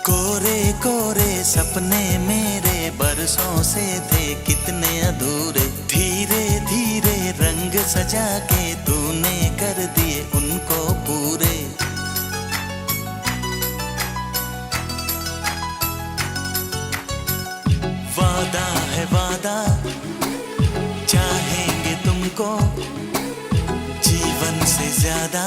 कोरे कोरे सपने मेरे बरसों से थे कितने अधूरे, धीरे धीरे रंग सजा के तूने कर दिए उनको पूरे। वादा है वादा, चाहेंगे तुमको जीवन से ज्यादा